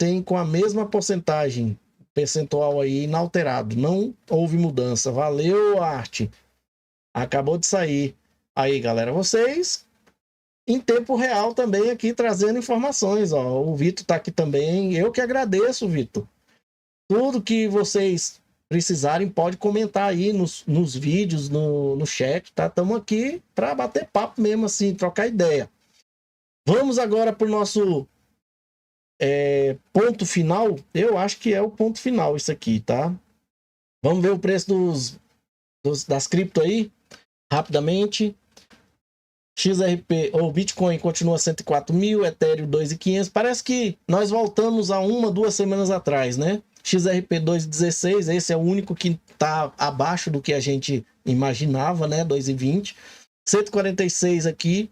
mantém com a mesma porcentagem percentual aí inalterado. Não houve mudança. Valeu, Arte. Acabou de sair. Aí, galera, vocês em tempo real também aqui trazendo informações. Ó. O Vitor tá aqui também. Eu que agradeço, Vitor. Tudo que vocês precisarem, pode comentar aí nos vídeos, no chat, tá? Estamos aqui para bater papo mesmo, assim, trocar ideia. Vamos agora para o nosso ponto final. Eu acho que é o ponto final isso aqui, tá? Vamos ver o preço das cripto aí, rapidamente. XRP, ou Bitcoin continua 104 mil, Ethereum 2.500. Parece que nós voltamos a 2 semanas atrás, né? XRP 2.16, esse é o único que está abaixo do que a gente imaginava, né? 2.20. 146 aqui,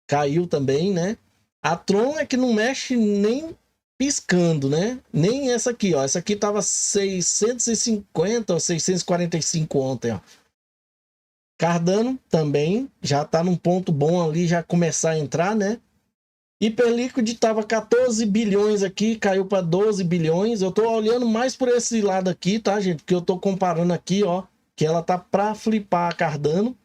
caiu também, né? A Tron é que não mexe nem piscando, né? Nem essa aqui, ó. Essa aqui tava 650 ou 645 ontem, ó. Cardano também já tá num ponto bom ali, já começar a entrar, né? Hiperliquid tava 14 bilhões aqui, caiu para 12 bilhões. Eu tô olhando mais por esse lado aqui, tá, gente? Porque eu tô comparando aqui, ó, que ela tá para flipar a Cardano.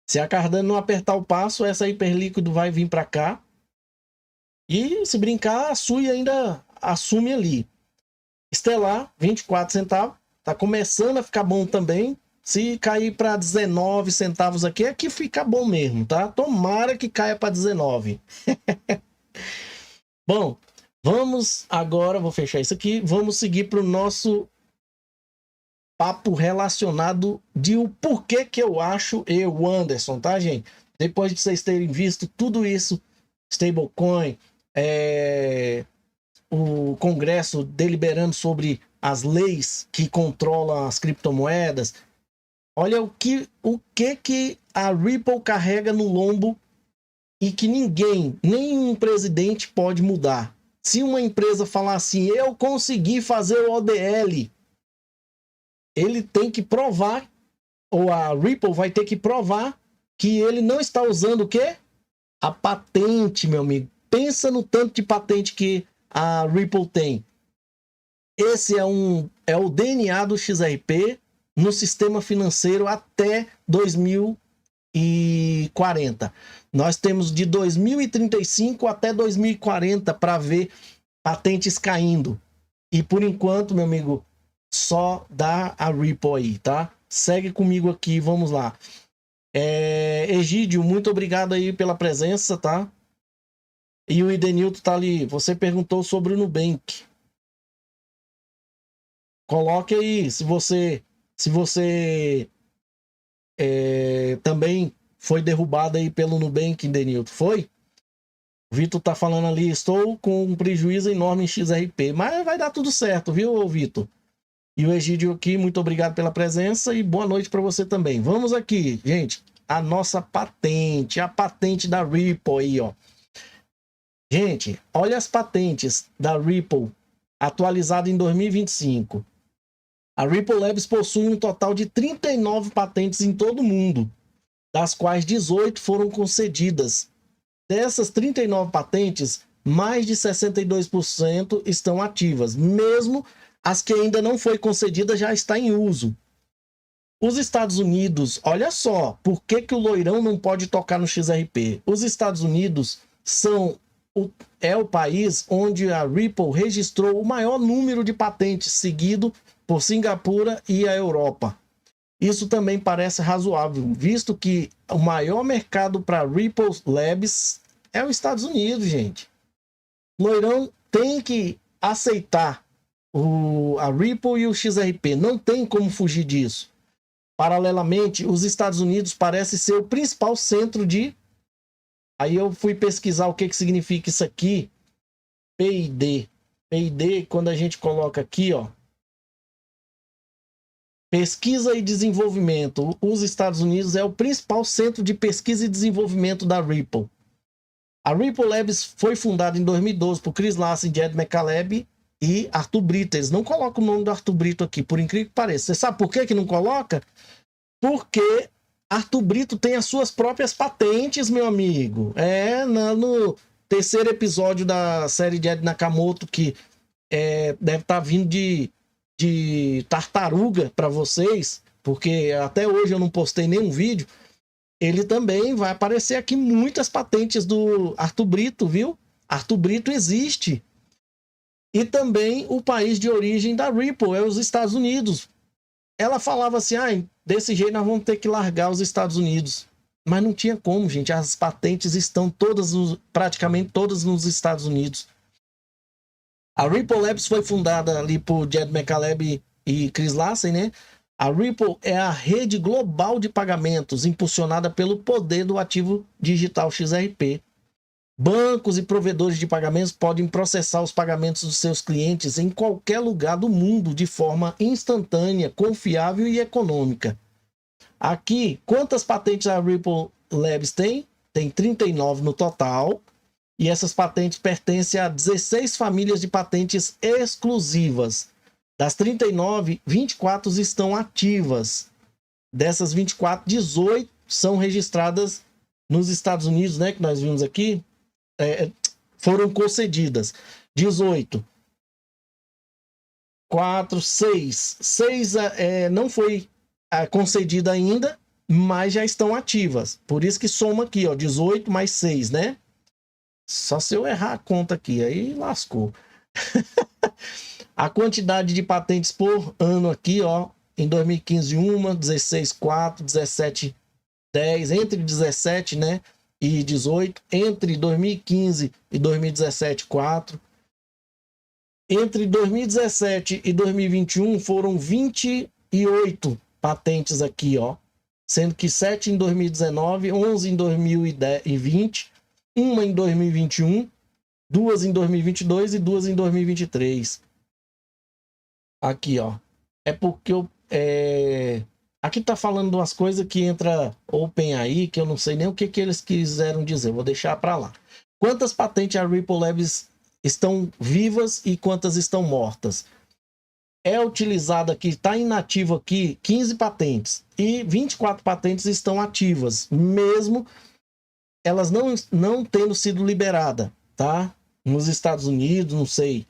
Se a Cardano não apertar o passo, essa Hiperliquid vai vir para cá. E se brincar, a Sui ainda assume ali. Stellar, 24 centavos. Tá começando a ficar bom também. Se cair para 19 centavos aqui, é que fica bom mesmo, tá? Tomara que caia para 19. Bom, vamos agora, vou fechar isso aqui. Vamos seguir para o nosso papo relacionado de o porquê que eu acho, Anderson, tá, gente? Depois de vocês terem visto tudo isso, stablecoin, o Congresso deliberando sobre as leis que controlam as criptomoedas. Olha o que a Ripple carrega no lombo e que nenhum presidente pode mudar. Se uma empresa falar assim, eu consegui fazer o ODL, ele tem que provar, ou a Ripple vai ter que provar que ele não está usando o quê? A patente, meu amigo. Pensa no tanto de patente que a Ripple tem. Esse é o DNA do XRP no sistema financeiro até 2040. Nós temos de 2035 até 2040 para ver patentes caindo. E por enquanto, meu amigo, só dá a Ripple aí, tá? Segue comigo aqui, vamos lá. Egídio, muito obrigado aí pela presença, tá? E o Idenilton tá ali. Você perguntou sobre o Nubank. Coloque aí, se você também foi derrubado aí pelo Nubank, Idenilton. Foi? O Vitor tá falando ali, estou com um prejuízo enorme em XRP. Mas vai dar tudo certo, viu, Vitor? E o Egídio aqui, muito obrigado pela presença e boa noite para você também. Vamos aqui, gente, a nossa patente, a patente da Ripple aí, ó. Gente, olha as patentes da Ripple atualizada em 2025. A Ripple Labs possui um total de 39 patentes em todo o mundo, das quais 18 foram concedidas. Dessas 39 patentes, mais de 62% estão ativas, mesmo as que ainda não foi concedida já está em uso. Os Estados Unidos, olha só, por que o loirão não pode tocar no XRP? Os Estados Unidos é o país onde a Ripple registrou o maior número de patentes, seguido por Singapura e a Europa. Isso também parece razoável, visto que o maior mercado para Ripple Labs é os Estados Unidos, gente. O loirão tem que aceitar a Ripple e o XRP, não tem como fugir disso. Paralelamente, os Estados Unidos parece ser o principal centro de... Aí eu fui pesquisar o que significa isso aqui. PID. PID, quando a gente coloca aqui, ó. Pesquisa e desenvolvimento. Os Estados Unidos é o principal centro de pesquisa e desenvolvimento da Ripple. A Ripple Labs foi fundada em 2012 por Chris Larsen, Jed McCaleb e Arthur Brito. Eles não colocam o nome do Arthur Brito aqui, por incrível que pareça. Você sabe por que não coloca? Porque Arthur Brito tem as suas próprias patentes, meu amigo. terceiro episódio da série de Ed Nakamoto, que deve estar vindo de tartaruga para vocês, porque até hoje eu não postei nenhum vídeo. Ele também vai aparecer aqui muitas patentes do Arthur Brito, viu? Arthur Brito existe. E também o país de origem da Ripple é os Estados Unidos. Ela falava assim, desse jeito nós vamos ter que largar os Estados Unidos. Mas não tinha como, gente. As patentes estão todas, praticamente todas nos Estados Unidos. A Ripple Labs foi fundada ali por Jed McCaleb e Chris Lassen, né? A Ripple é a rede global de pagamentos impulsionada pelo poder do ativo digital XRP. Bancos e provedores de pagamentos podem processar os pagamentos dos seus clientes em qualquer lugar do mundo de forma instantânea, confiável e econômica. Aqui, quantas patentes a Ripple Labs tem? Tem 39 no total. E essas patentes pertencem a 16 famílias de patentes exclusivas. Das 39, 24 estão ativas. Dessas 24, 18 são registradas nos Estados Unidos, né? Que nós vimos aqui. Foram concedidas. 18. 4, 6. 6 não foi concedida ainda, mas já estão ativas. Por isso que soma aqui, ó, 18 mais 6, né? Só se eu errar a conta aqui, aí lascou. A quantidade de patentes por ano aqui, ó, em 2015 uma, 16, 4, 17, 10, entre 17, né, e 18, entre 2015 e 2017, 4. Entre 2017 e 2021 foram 28 patentes aqui, ó, sendo que 7 em 2019, 11 em 2020, uma em 2021, 2 em 2022 e 2 em 2023. Aqui, ó. É porque aqui tá falando de umas coisas que entra OpenAI, que eu não sei nem o que eles quiseram dizer. Vou deixar para lá. Quantas patentes a Ripple Labs estão vivas e quantas estão mortas? É utilizada aqui, está inativo aqui, 15 patentes. E 24 patentes estão ativas, mesmo elas não tendo sido liberadas, tá? Nos Estados Unidos, não sei.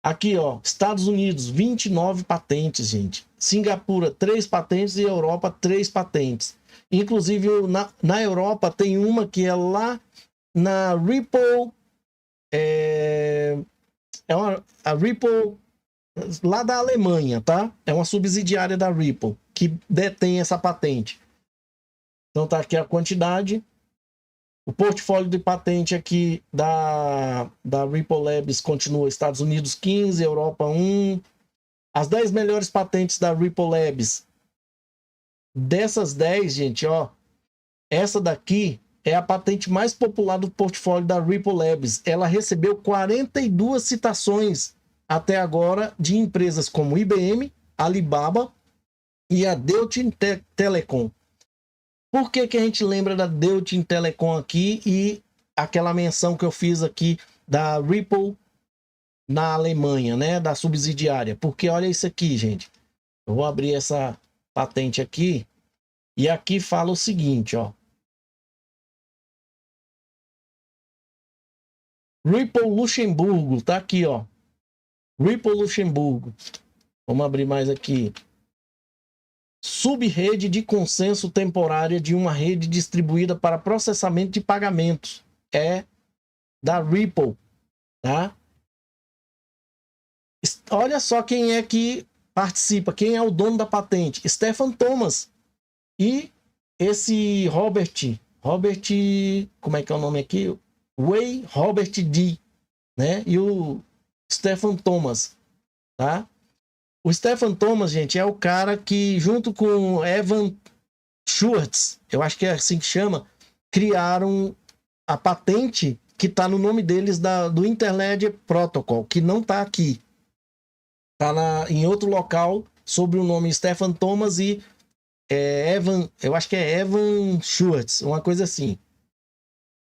Aqui, ó, Estados Unidos, 29 patentes, gente. Singapura, 3 patentes e Europa, 3 patentes. Inclusive, na Europa tem uma que é lá na Ripple, a Ripple lá da Alemanha, tá? É uma subsidiária da Ripple que detém essa patente. Então tá aqui a quantidade. O portfólio de patente aqui da Ripple Labs continua: Estados Unidos 15, Europa 1. As 10 melhores patentes da Ripple Labs. Dessas 10, gente, ó, essa daqui é a patente mais popular do portfólio da Ripple Labs. Ela recebeu 42 citações até agora de empresas como IBM, Alibaba e a Deutsche Telekom. Por que a gente lembra da Deutsche Telekom aqui e aquela menção que eu fiz aqui da Ripple na Alemanha, né? Da subsidiária. Porque olha isso aqui, gente. Eu vou abrir essa patente aqui e aqui fala o seguinte, ó. Ripple Luxemburgo, tá aqui, ó. Ripple Luxemburgo. Vamos abrir mais aqui. Subrede de consenso temporária de uma rede distribuída para processamento de pagamentos. É da Ripple, tá? Olha só quem é que participa, quem é o dono da patente. Stephen Thomas. E esse Robert, como é que é o nome aqui? Ray Robert D, né? E o Stephen Thomas, tá? O Stephen Thomas, gente, é o cara que, junto com Evan Schwartz, eu acho que é assim que chama, criaram a patente que está no nome deles do Interledger Protocol, que não está aqui. Está em outro local, sob o nome Stephen Thomas e Evan, eu acho que é Evan Schwartz, uma coisa assim.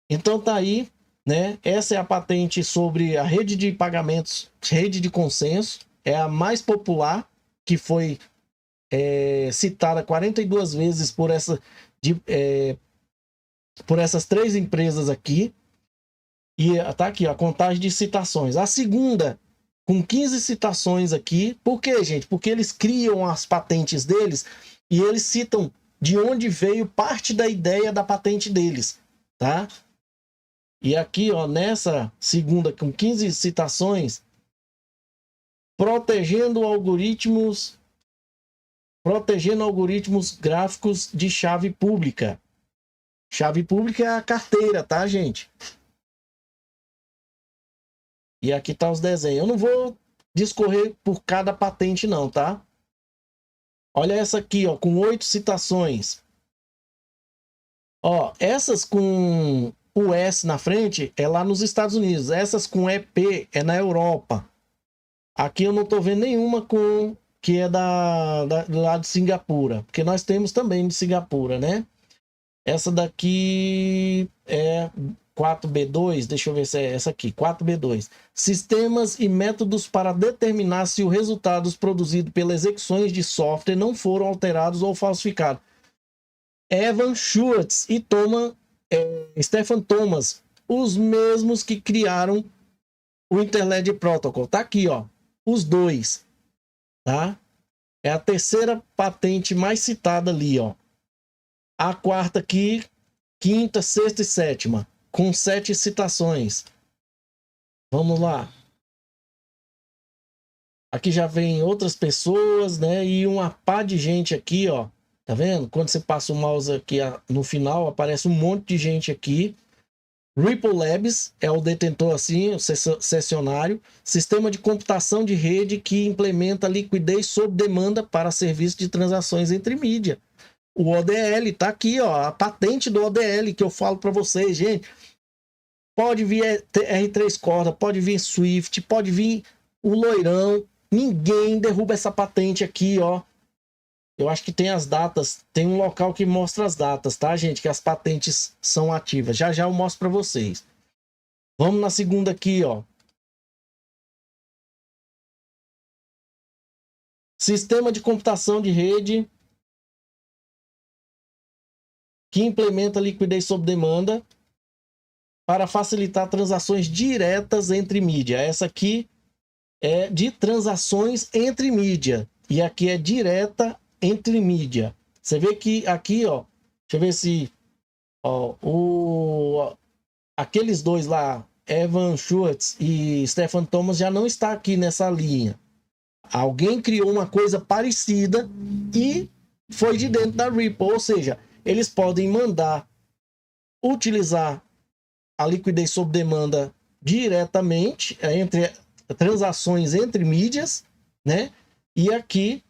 Então tá aí, né? Essa é a patente sobre a rede de pagamentos, rede de consenso. É a mais popular, que foi citada 42 vezes por essas 3 empresas aqui. E tá aqui, ó, a contagem de citações. A segunda, com 15 citações aqui. Por quê, gente? Porque eles criam as patentes deles e eles citam de onde veio parte da ideia da patente deles, tá? E aqui, ó, nessa segunda, com 15 citações, protegendo algoritmos gráficos de chave pública. Chave pública é a carteira, tá, gente? E aqui tá os desenhos. Eu não vou discorrer por cada patente não, tá? Olha essa aqui, ó, com 8 citações. Ó, essas com o S na frente é lá nos Estados Unidos. Essas com EP é na Europa. Aqui eu não tô vendo nenhuma com que é lá de Singapura, porque nós temos também de Singapura, né? Essa daqui é 4B2, deixa eu ver se é essa aqui, 4B2. Sistemas e métodos para determinar se os resultados produzidos pelas execuções de software não foram alterados ou falsificados. Evan Schwartz e Stephen Thomas, os mesmos que criaram o Interled Protocol. Tá aqui, ó, os dois, tá? É a terceira patente mais citada ali, ó. A quarta aqui, quinta, sexta e sétima, com 7 citações. Vamos lá. Aqui já vem outras pessoas, né? E uma pá de gente aqui, ó. Tá vendo? Quando você passa o mouse aqui no final, aparece um monte de gente aqui. Ripple Labs é o detentor, assim, o cessionário. Sistema de computação de rede que implementa liquidez sob demanda para serviço de transações entre mídia. O ODL tá aqui, ó, a patente do ODL que eu falo para vocês, gente. Pode vir R3 corda, pode vir Swift, pode vir o loirão. Ninguém derruba essa patente aqui, ó. Eu acho que tem as datas, tem um local que mostra as datas, tá, gente? Que as patentes são ativas. Já já eu mostro para vocês. Vamos na segunda aqui, ó. Sistema de computação de rede que implementa liquidez sob demanda para facilitar transações diretas entre mídia. Essa aqui é de transações entre mídia. E aqui é direta entre mídia. Você vê que aqui, ó, deixa eu ver se ó, aqueles dois lá, Evan Schwartz e Stephen Thomas, já não está aqui nessa linha. Alguém criou uma coisa parecida e foi de dentro da Ripple, ou seja, eles podem mandar utilizar a liquidez sob demanda diretamente entre transações entre mídias, né? E aqui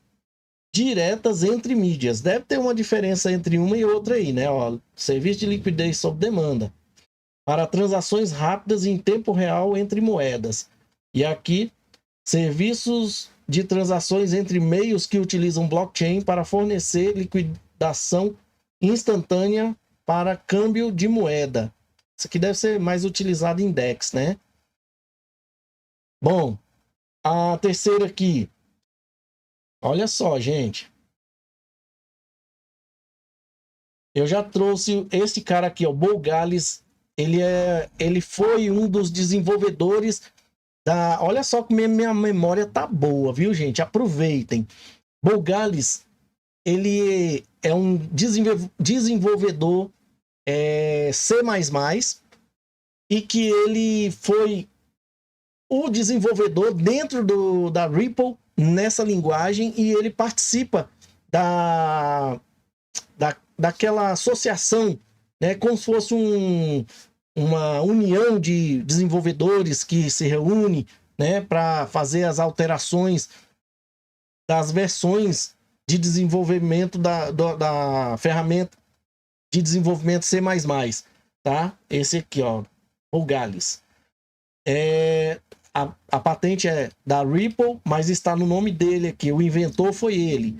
diretas entre mídias. Deve ter uma diferença entre uma e outra aí, né? Ó, serviço de liquidez sob demanda para transações rápidas em tempo real entre moedas. E aqui, serviços de transações entre meios que utilizam blockchain para fornecer liquidação instantânea para câmbio de moeda. Isso aqui deve ser mais utilizado em DEX, né? Bom, a terceira aqui. Olha só, gente. Eu já trouxe esse cara aqui, ó, Bo Gallis. Ele foi um dos desenvolvedores da... Olha só como minha memória tá boa, viu, gente? Aproveitem. Bo Gallis, ele é um desenvolvedor C++, e que ele foi o desenvolvedor dentro da Ripple nessa linguagem, e ele participa daquela associação, né, como se fosse uma união de desenvolvedores que se reúne, né, para fazer as alterações das versões de desenvolvimento da ferramenta de desenvolvimento C++, tá? Esse aqui, ó, o Gallis. A patente é da Ripple, mas está no nome dele aqui. O inventor foi ele.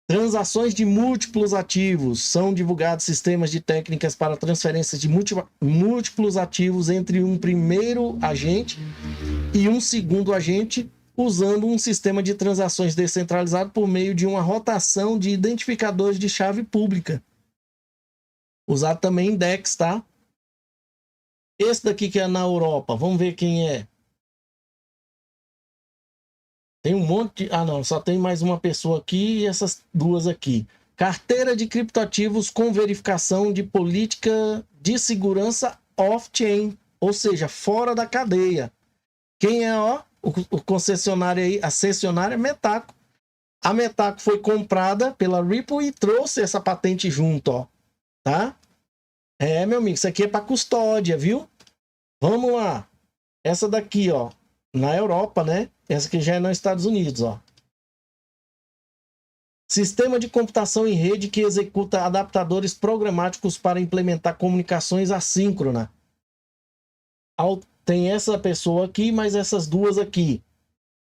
Transações de múltiplos ativos. São divulgados sistemas de técnicas para transferências de múltiplos ativos entre um primeiro agente e um segundo agente, usando um sistema de transações descentralizado por meio de uma rotação de identificadores de chave pública. Usado também em DEX, tá? Esse daqui que é na Europa, vamos ver quem é. Tem um monte de... Ah, não, só tem mais uma pessoa aqui e essas duas aqui. Carteira de criptoativos com verificação de política de segurança off-chain, ou seja, fora da cadeia. Quem é, ó, o concessionário aí, a cessionária Metaco. A Metaco foi comprada pela Ripple e trouxe essa patente junto, ó, tá? É, meu amigo, isso aqui é para custódia, viu? Vamos lá. Essa daqui, ó, na Europa, né? Essa aqui já é nos Estados Unidos, ó. Sistema de computação em rede que executa adaptadores programáticos para implementar comunicações assíncronas. Tem essa pessoa aqui, mas essas duas aqui.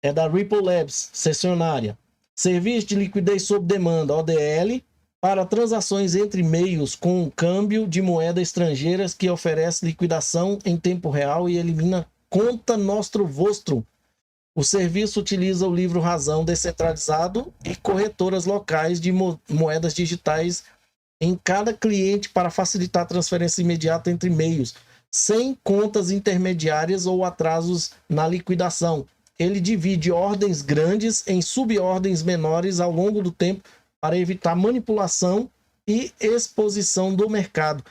É da Ripple Labs, cessionária. Serviço de liquidez sob demanda, ODL, para transações entre meios com câmbio de moeda estrangeiras que oferece liquidação em tempo real e elimina conta nostro vostro. O serviço utiliza o livro razão descentralizado e corretoras locais de moedas digitais em cada cliente para facilitar a transferência imediata entre meios, sem contas intermediárias ou atrasos na liquidação. Ele divide ordens grandes em subordens menores ao longo do tempo para evitar manipulação e exposição do mercado.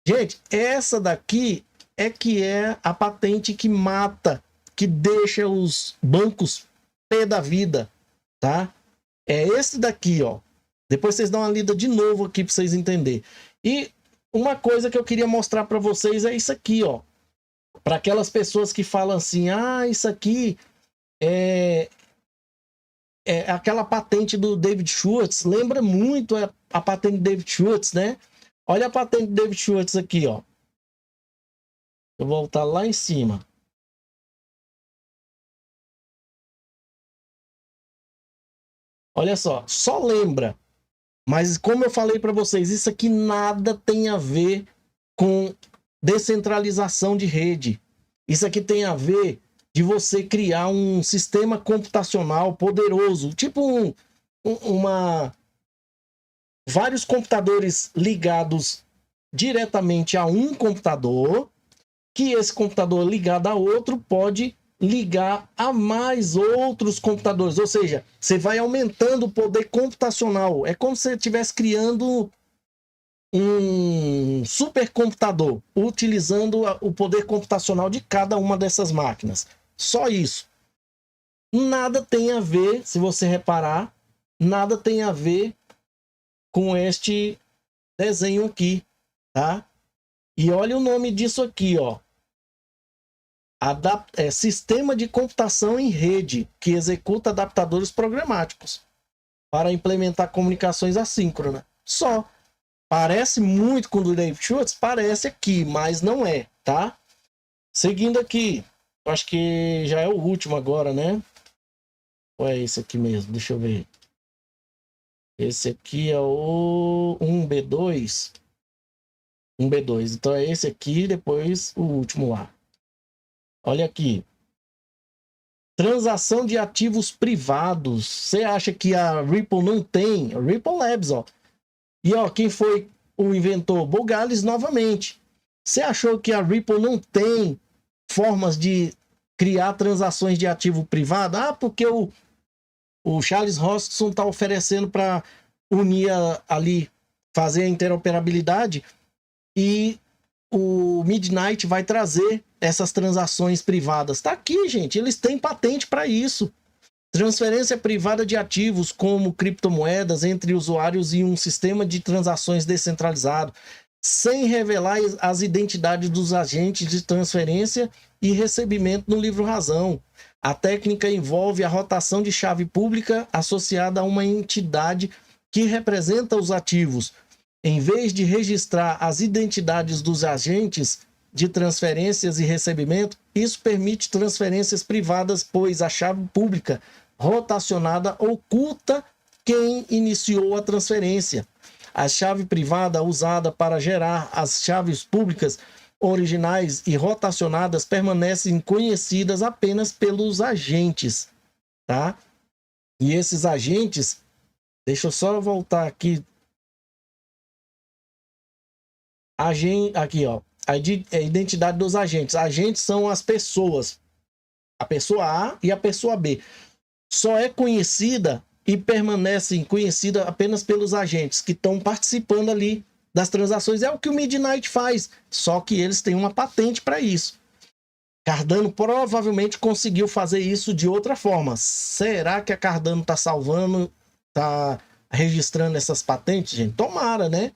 Gente, essa daqui é que é a patente que mata, que deixa os bancos pé da vida, tá? É esse daqui, ó. Depois vocês dão uma lida de novo aqui para vocês entenderem. E uma coisa que eu queria mostrar para vocês é isso aqui, ó. Para aquelas pessoas que falam assim, ah, isso aqui é aquela patente do David Schwartz, lembra muito a patente do David Schwartz, né? Olha a patente do David Schwartz aqui, ó. Eu vou voltar lá em cima. Olha só lembra. Mas como eu falei para vocês, isso aqui nada tem a ver com descentralização de rede. Isso aqui tem a ver de você criar um sistema computacional poderoso, tipo vários computadores ligados diretamente a um computador, que esse computador ligado a outro pode ligar a mais outros computadores, ou seja, você vai aumentando o poder computacional. É como se você estivesse criando um supercomputador, utilizando o poder computacional de cada uma dessas máquinas. Só isso. Nada tem a ver, se você reparar, nada tem a ver com este desenho aqui, tá? E olha o nome disso aqui, ó. Sistema de computação em rede que executa adaptadores programáticos para implementar comunicações assíncronas. Só. Parece muito com o do David Schwartz? Parece aqui, mas não é, tá? Seguindo aqui, acho que já é o último agora, né? Ou é esse aqui mesmo? Deixa eu ver. Esse aqui é o 1B2. 1B2. Então é esse aqui, depois o último lá. Olha aqui. Transação de ativos privados. Você acha que a Ripple não tem? Ripple Labs, ó. E ó, quem foi o inventor? Bogales novamente. Você achou que a Ripple não tem formas de criar transações de ativo privado? Ah, porque o Charles Hoskinson está oferecendo para unir ali, fazer a interoperabilidade, e o Midnight vai trazer essas transações privadas. Tá aqui, gente. Eles têm patente para isso. Transferência privada de ativos como criptomoedas entre usuários e um sistema de transações descentralizado, sem revelar as identidades dos agentes de transferência e recebimento no livro razão. A técnica envolve a rotação de chave pública associada a uma entidade que representa os ativos. Em vez de registrar as identidades dos agentes de transferências e recebimento, isso permite transferências privadas, pois a chave pública rotacionada oculta quem iniciou a transferência. A chave privada usada para gerar as chaves públicas originais e rotacionadas permanecem conhecidas apenas pelos agentes, tá? E esses agentes, deixa eu só voltar aqui. Aqui, ó. a identidade dos agentes. Agentes são as pessoas, a pessoa A e a pessoa B. Só é conhecida e permanece conhecida apenas pelos agentes que estão participando ali das transações. É o que o Midnight faz, só que eles têm uma patente para isso. Cardano provavelmente conseguiu fazer isso de outra forma. Será que a Cardano está salvando, está registrando essas patentes, gente? Tomara, né?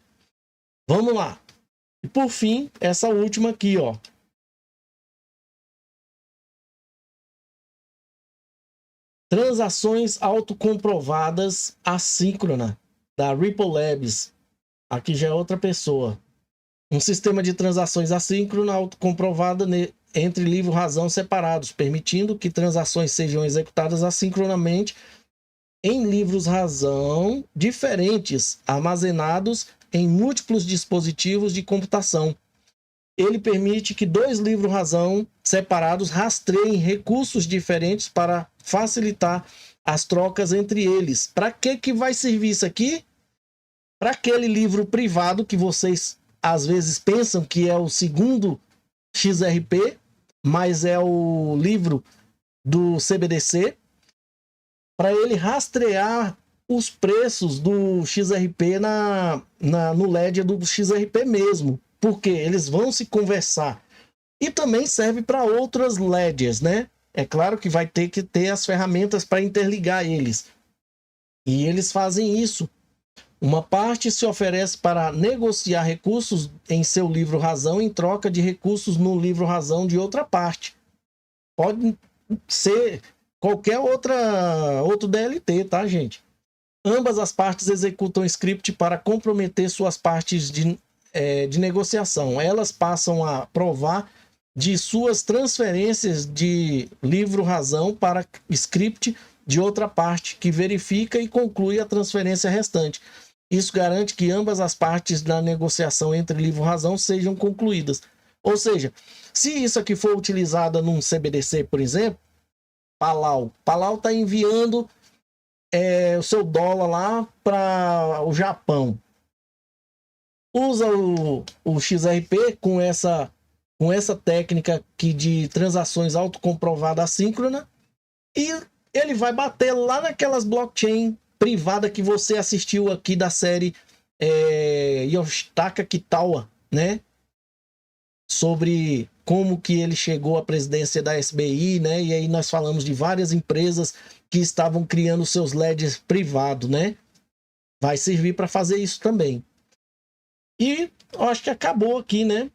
Vamos lá. E por fim, essa última aqui, ó. Transações autocomprovadas assíncrona da Ripple Labs. Aqui já é outra pessoa. Um sistema de transações assíncrona autocomprovada entre livro e razão separados, permitindo que transações sejam executadas assincronamente em livros-razão diferentes, armazenados em múltiplos dispositivos de computação. Ele permite que dois livros-razão separados rastreiem recursos diferentes para facilitar as trocas entre eles. Para que vai servir isso aqui? Para aquele livro privado que vocês às vezes pensam que é o segundo XRP, mas é o livro do CBDC, para ele rastrear os preços do XRP no ledger do XRP mesmo, porque eles vão se conversar. E também serve para outras ledgers, né? É claro que vai ter que ter as ferramentas para interligar eles. E eles fazem isso. Uma parte se oferece para negociar recursos em seu livro-razão em troca de recursos no livro-razão de outra parte. Pode ser qualquer outro DLT, tá, gente? Ambas as partes executam script para comprometer suas partes de negociação. Elas passam a provar de suas transferências de livro-razão para script de outra parte, que verifica e conclui a transferência restante. Isso garante que ambas as partes da negociação entre livro e razão sejam concluídas. Ou seja, se isso aqui for utilizado num CBDC, por exemplo, Palau está enviando o seu dólar lá para o Japão. Usa o XRP com essa técnica aqui de transações autocomprovadas assíncrona e ele vai bater lá naquelas blockchain privada que você assistiu aqui da série Yoshitaka Kitawa, né? Sobre como que ele chegou à presidência da SBI, né? E aí nós falamos de várias empresas que estavam criando seus ledgers privados, né? Vai servir para fazer isso também. E acho que acabou aqui, né?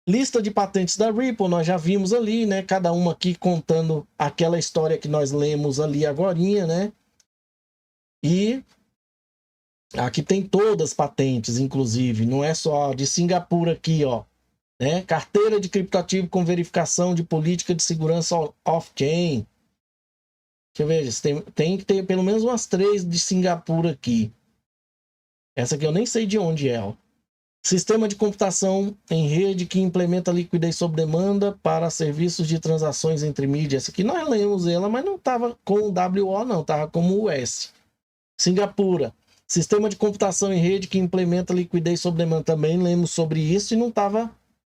Lista de patentes da Ripple, nós já vimos ali, né? Cada uma aqui contando aquela história que nós lemos ali agorinha, né? E aqui tem todas as patentes, inclusive, não é só de Singapura aqui, ó, né? Carteira de criptativo com verificação de política de segurança off-chain. Deixa eu ver, tem que ter pelo menos umas 3 de Singapura aqui. Essa aqui eu nem sei de onde é, ó. Sistema de computação em rede que implementa liquidez sob demanda para serviços de transações entre mídias. Essa aqui nós lemos ela, mas não estava com o WO, não, estava como US. Singapura, sistema de computação em rede que implementa liquidez sob demanda. Também lemos sobre isso e não estava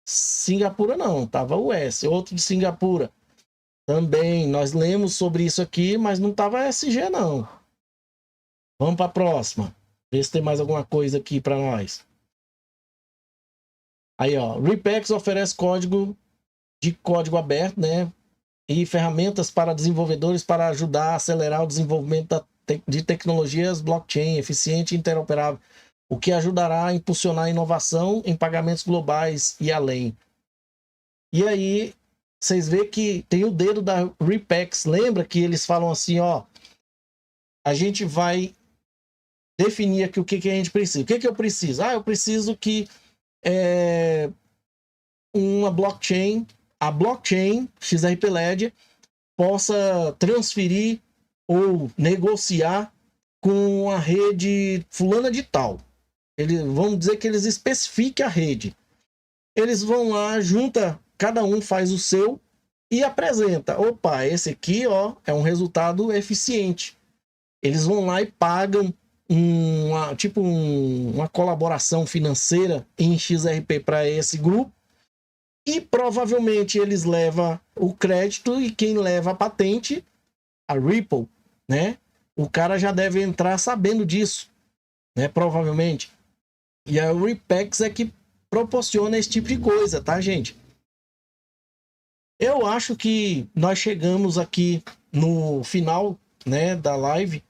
Singapura, não, estava US. Outro de Singapura, também nós lemos sobre isso aqui, mas não estava SG, não. Vamos para a próxima, ver se tem mais alguma coisa aqui para nós. Aí, ó, Ripex oferece código aberto, né? E ferramentas para desenvolvedores para ajudar a acelerar o desenvolvimento de tecnologias blockchain eficiente e interoperável, o que ajudará a impulsionar a inovação em pagamentos globais e além. E aí, vocês veem que tem o dedo da Ripex. Lembra que eles falam assim, ó, a gente vai definir aqui o que a gente precisa. O que eu preciso? Eu preciso que uma blockchain, a blockchain XRP Ledger, possa transferir ou negociar com a rede fulana de tal. Vamos dizer que eles especifiquem a rede. Eles vão lá, junta, cada um faz o seu e apresenta. Opa, esse aqui, ó, é um resultado eficiente. Eles vão lá e pagam uma colaboração financeira em XRP para esse grupo e provavelmente eles levam o crédito e quem leva a patente, a Ripple, né? O cara já deve entrar sabendo disso, né? Provavelmente. E a Ripex é que proporciona esse tipo de coisa, tá, gente? Eu acho que nós chegamos aqui no final, né, da live,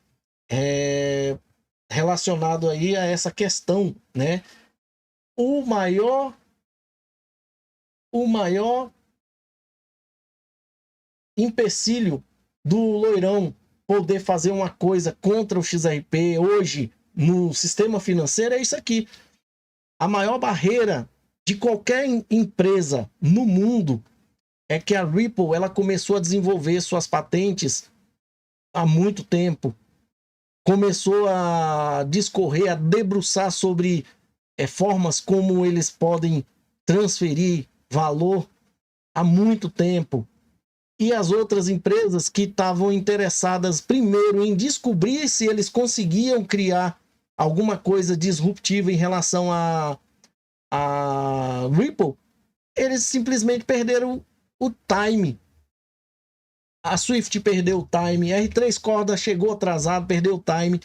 relacionado aí a essa questão, né? O maior empecilho do Loirão poder fazer uma coisa contra o XRP hoje no sistema financeiro é isso aqui. A maior barreira de qualquer empresa no mundo é que a Ripple ela começou a desenvolver suas patentes há muito tempo. Começou a discorrer, a debruçar sobre formas como eles podem transferir valor há muito tempo. E as outras empresas que estavam interessadas primeiro em descobrir se eles conseguiam criar alguma coisa disruptiva em relação a Ripple, eles simplesmente perderam o time. A Swift perdeu o time, R3 Corda chegou atrasado, perdeu o time.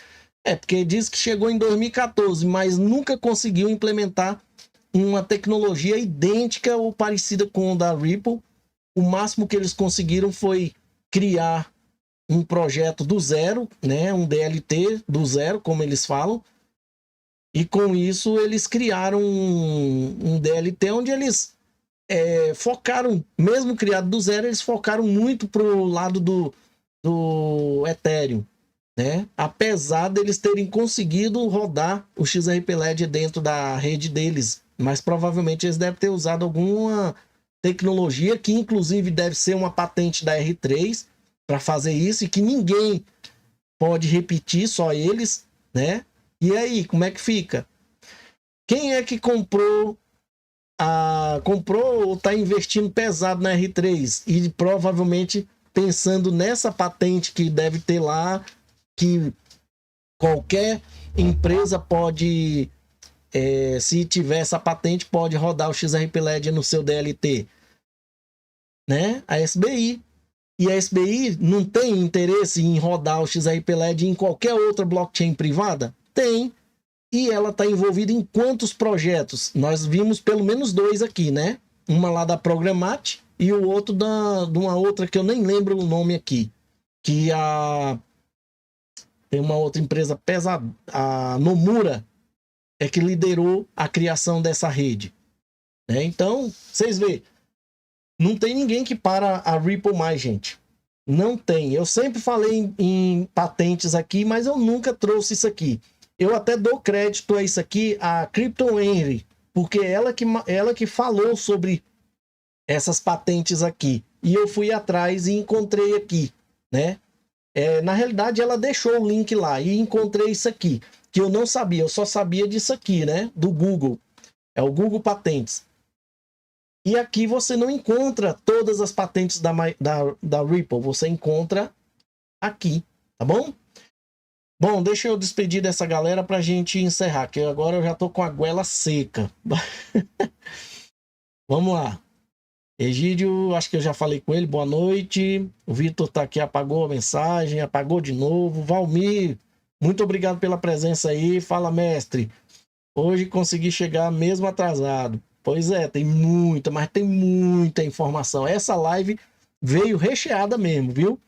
Porque diz que chegou em 2014, mas nunca conseguiu implementar uma tecnologia idêntica ou parecida com a da Ripple. O máximo que eles conseguiram foi criar um projeto do zero, né? Um DLT do zero, como eles falam. E com isso eles criaram um DLT onde eles focaram, mesmo criado do zero, eles focaram muito para o lado do Ethereum, né? Apesar deles terem conseguido rodar o XRP Ledger dentro da rede deles, mas provavelmente eles devem ter usado alguma tecnologia que inclusive deve ser uma patente da R3 para fazer isso e que ninguém pode repetir, só eles, né? E aí, como é que fica? Quem é que comprou ou está investindo pesado na R3 e provavelmente pensando nessa patente que deve ter lá, que qualquer empresa pode, se tiver essa patente, pode rodar o XRP Ledger no seu DLT, né? A SBI. E a SBI não tem interesse em rodar o XRP Ledger em qualquer outra blockchain privada? Tem. E ela está envolvida em quantos projetos? Nós vimos pelo menos 2 aqui, né? Uma lá da Programat e o outro de uma outra que eu nem lembro o nome aqui. Que tem uma outra empresa pesada, a Nomura, é que liderou a criação dessa rede, né? Então, vocês veem, não tem ninguém que para a Ripple mais, gente. Não tem. Eu sempre falei em patentes aqui, mas eu nunca trouxe isso aqui. Eu até dou crédito a isso aqui, a Crypto Henry, porque ela que falou sobre essas patentes aqui. E eu fui atrás e encontrei aqui, né? Na realidade, ela deixou o link lá e encontrei isso aqui, que eu não sabia, eu só sabia disso aqui, né? Do Google. É o Google Patentes. E aqui você não encontra todas as patentes da Ripple, você encontra aqui, tá bom? Bom, deixa eu despedir dessa galera pra gente encerrar, que agora eu já tô com a goela seca. Vamos lá. Egídio, acho que eu já falei com ele, boa noite. O Vitor tá aqui, apagou a mensagem, apagou de novo. Valmir, muito obrigado pela presença aí. Fala, mestre. Hoje consegui chegar mesmo atrasado. Pois é, mas tem muita informação. Essa live veio recheada mesmo, viu?